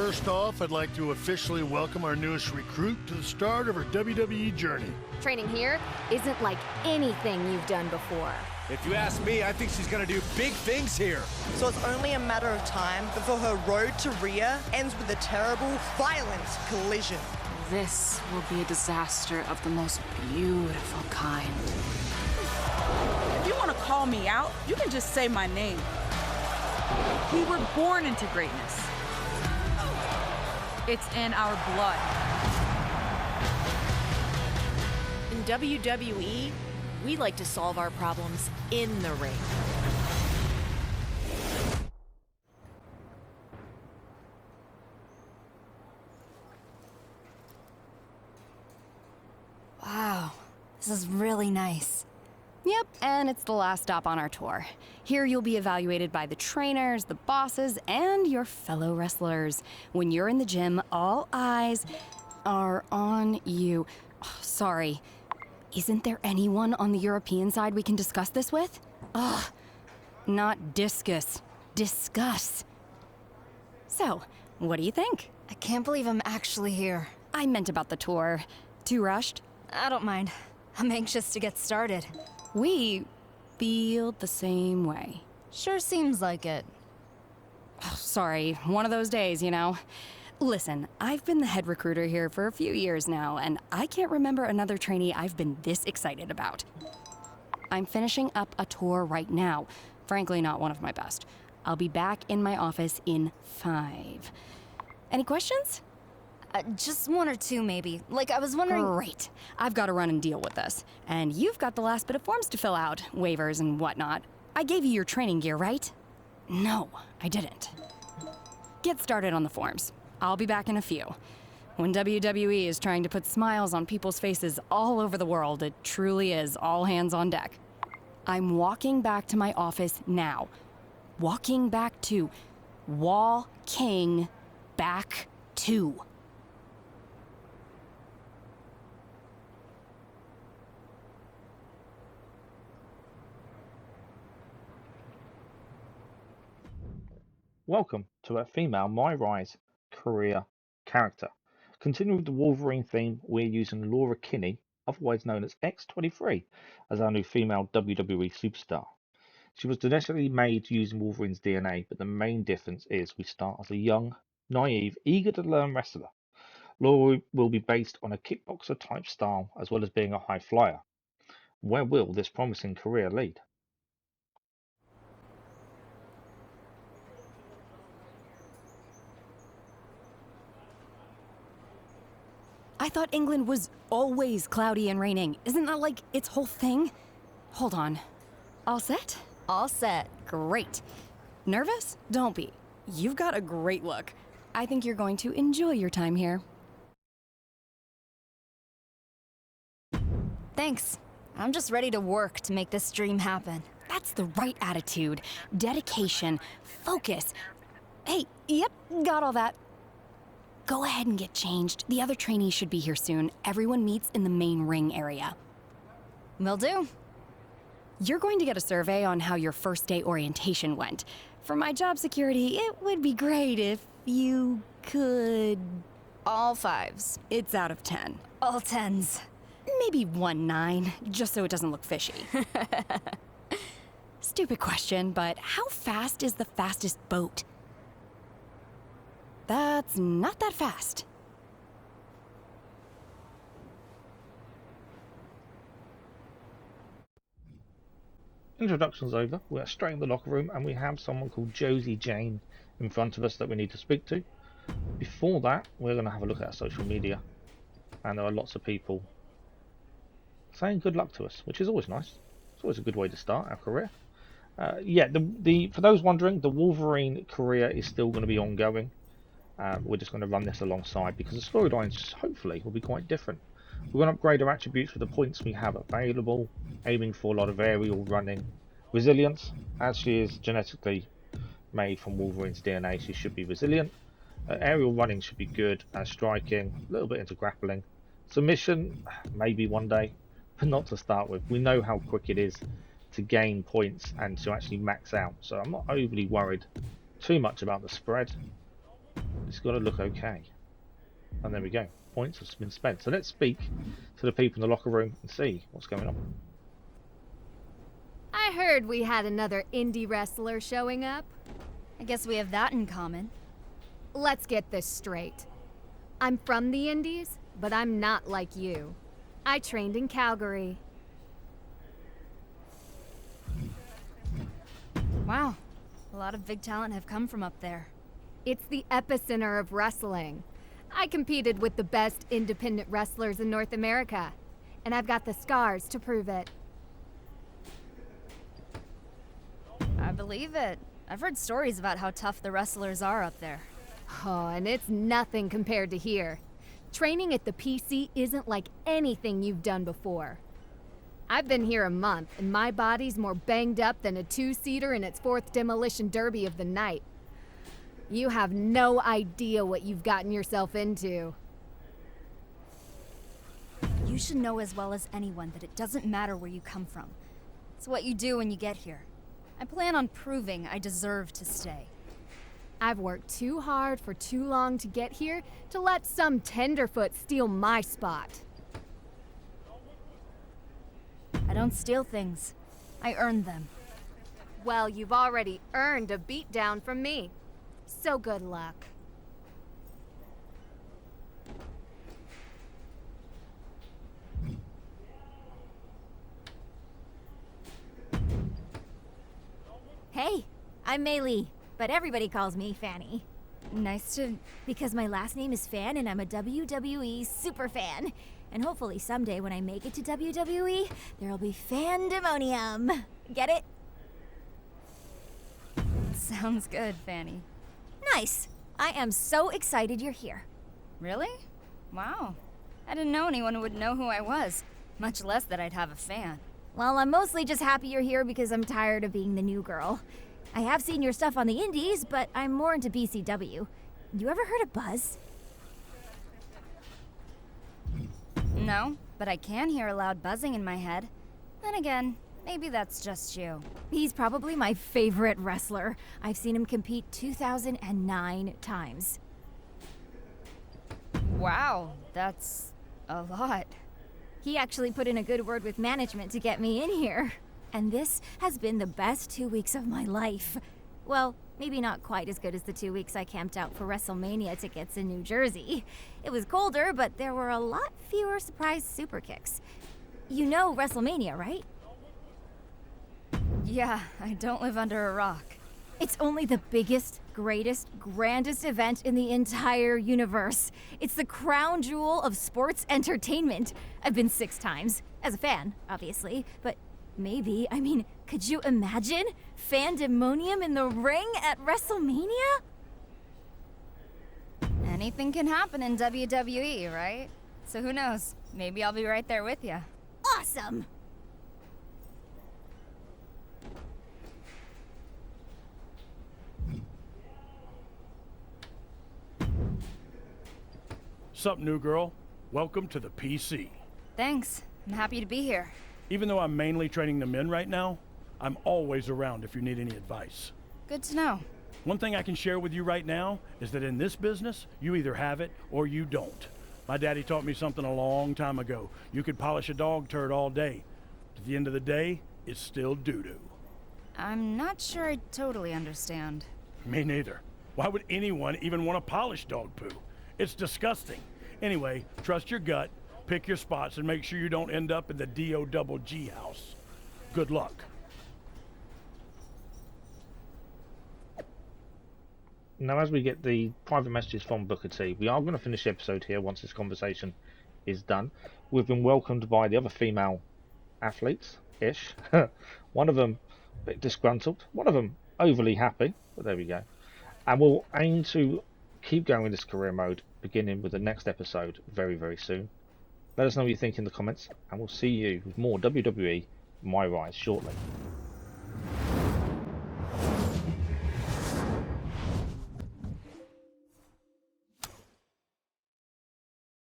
First off, I'd like to officially welcome our newest recruit to the start of her WWE journey. Training here isn't like anything you've done before. If you ask me, I think she's gonna do big things here. So it's only a matter of time before her road to Rhea ends with a terrible, violent collision. This will be a disaster of the most beautiful kind. If you want to call me out, you can just say my name. We were born into greatness. It's in our blood. In WWE, we like to solve our problems in the ring. Wow, this is really nice. Yep, and it's the last stop on our tour. Here you'll be evaluated by the trainers, the bosses, and your fellow wrestlers. When you're in the gym, all eyes are on you. Oh, sorry. Isn't there anyone on the European side we can discuss this with? Ugh, not discus. Discuss. So, what do you think? I can't believe I'm actually here. I meant about the tour. Too rushed? I don't mind. I'm anxious to get started. We feel the same way. Sure seems like it. Oh, sorry, one of those days, you know. Listen, I've been the head recruiter here for a few years now, and I can't remember another trainee I've been this excited about. I'm finishing up a tour right now. Frankly, not one of my best. I'll be back in my office in 5. Any questions? Just one or two, maybe. Like, I was wondering... Great. I've got to run and deal with this. And you've got the last bit of forms to fill out, waivers and whatnot. I gave you your training gear, right? No, I didn't. Get started on the forms. I'll be back in a few. When WWE is trying to put smiles on people's faces all over the world, it truly is all hands on deck. I'm walking back to my office now. Walking back to... Walking back to... Welcome to a Female MyRise career character. Continuing with the Wolverine theme, we're using Laura Kinney, otherwise known as X-23, as our new female WWE superstar. She was genetically made using Wolverine's DNA, but the main difference is we start as a young, naive, eager to learn wrestler. Laura will be based on a kickboxer type style as well as being a high flyer. Where will this promising career lead? I thought England was always cloudy and raining. Isn't that like its whole thing? Hold on. All set? All set. Great. Nervous? Don't be. You've got a great look. I think you're going to enjoy your time here. Thanks. I'm just ready to work to make this dream happen. That's the right attitude. Dedication. Focus. Hey, yep, got all that. Go ahead and get changed. The other trainees should be here soon. Everyone meets in the main ring area. Will do. You're going to get a survey on how your first day orientation went. For my job security, it would be great if you could... All 5s. It's out of 10. All 10s. Maybe 1 9, just so it doesn't look fishy. Stupid question, but how fast is the fastest boat? That's not that fast. Introduction's over. We're straight in the locker room and we have someone called Josie Jane in front of us that we need to speak to. Before that, we're going to have a look at our social media. And there are lots of people saying good luck to us, which is always nice. It's always a good way to start our career. For those wondering, the Wolverine career is still going to be ongoing. We're just going to run this alongside because the storylines hopefully will be quite different. We're going to upgrade our attributes with the points we have available, aiming for a lot of aerial running. Resilience, as she is genetically made from Wolverine's DNA, she should be resilient. Aerial running should be good, and striking, a little bit into grappling. Submission, maybe one day, but not to start with. We know how quick it is to gain points and to actually max out, so I'm not overly worried too much about the spread. Let's got to look okay. And there we go. Points have been spent. So let's speak to the people in the locker room and see what's going on. I heard we had another indie wrestler showing up. I guess we have that in common. Let's get this straight. I'm from the Indies, but I'm not like you. I trained in Calgary. Wow. A lot of big talent have come from up there. It's the epicenter of wrestling. I competed with the best independent wrestlers in North America, and I've got the scars to prove it. I believe it. I've heard stories about how tough the wrestlers are up there. Oh, and it's nothing compared to here. Training at the PC isn't like anything you've done before. I've been here a month, and my body's more banged up than a two-seater in its fourth demolition derby of the night. You have no idea what you've gotten yourself into. You should know as well as anyone that it doesn't matter where you come from. It's what you do when you get here. I plan on proving I deserve to stay. I've worked too hard for too long to get here to let some tenderfoot steal my spot. I don't steal things. I earn them. Well, you've already earned a beatdown from me. So good luck. Hey, I'm Maylee, but everybody calls me Fanny. Nice to... Because my last name is Fan and I'm a WWE super fan. And hopefully someday when I make it to WWE, there'll be fandemonium. Get it? Sounds good, Fanny. Nice. I am so excited you're here. Really? Wow. I didn't know anyone would know who I was, much less that I'd have a fan. Well, I'm mostly just happy you're here because I'm tired of being the new girl. I have seen your stuff on the indies, but I'm more into BCW. You ever heard of Buzz? No, but I can hear a loud buzzing in my head. Then again, maybe that's just you. He's probably my favorite wrestler. I've seen him compete 2,009 times. Wow, that's a lot. He actually put in a good word with management to get me in here. And this has been the best 2 weeks of my life. Well, maybe not quite as good as the 2 weeks I camped out for WrestleMania tickets in New Jersey. It was colder, but there were a lot fewer surprise super kicks. You know WrestleMania, right? Yeah, I don't live under a rock. It's only the biggest, greatest, grandest event in the entire universe. It's the crown jewel of sports entertainment. I've been 6 times, as a fan, obviously, but maybe, could you imagine fandemonium in the ring at WrestleMania? Anything can happen in WWE, right? So who knows? Maybe I'll be right there with you. Awesome! Sup, new girl? Welcome to the PC. Thanks. I'm happy to be here. Even though I'm mainly training the men right now, I'm always around if you need any advice. Good to know. One thing I can share with you right now is that in this business, you either have it or you don't. My daddy taught me something a long time ago. You could polish a dog turd all day. At the end of the day, it's still doo-doo. I'm not sure I totally understand. Me neither. Why would anyone even want to polish dog poo? It's disgusting. Anyway, trust your gut, pick your spots, and make sure you don't end up in the D-O-double-G house. Good luck. Now, as we get the private messages from Booker T, we are going to finish the episode here once this conversation is done. We've been welcomed by the other female athletes-ish. One of them a bit disgruntled, one of them overly happy, but there we go. And we'll aim to keep going with this career mode, beginning with the next episode very, very soon. Let us know what you think in the comments, and we'll see you with more WWE MyRise shortly.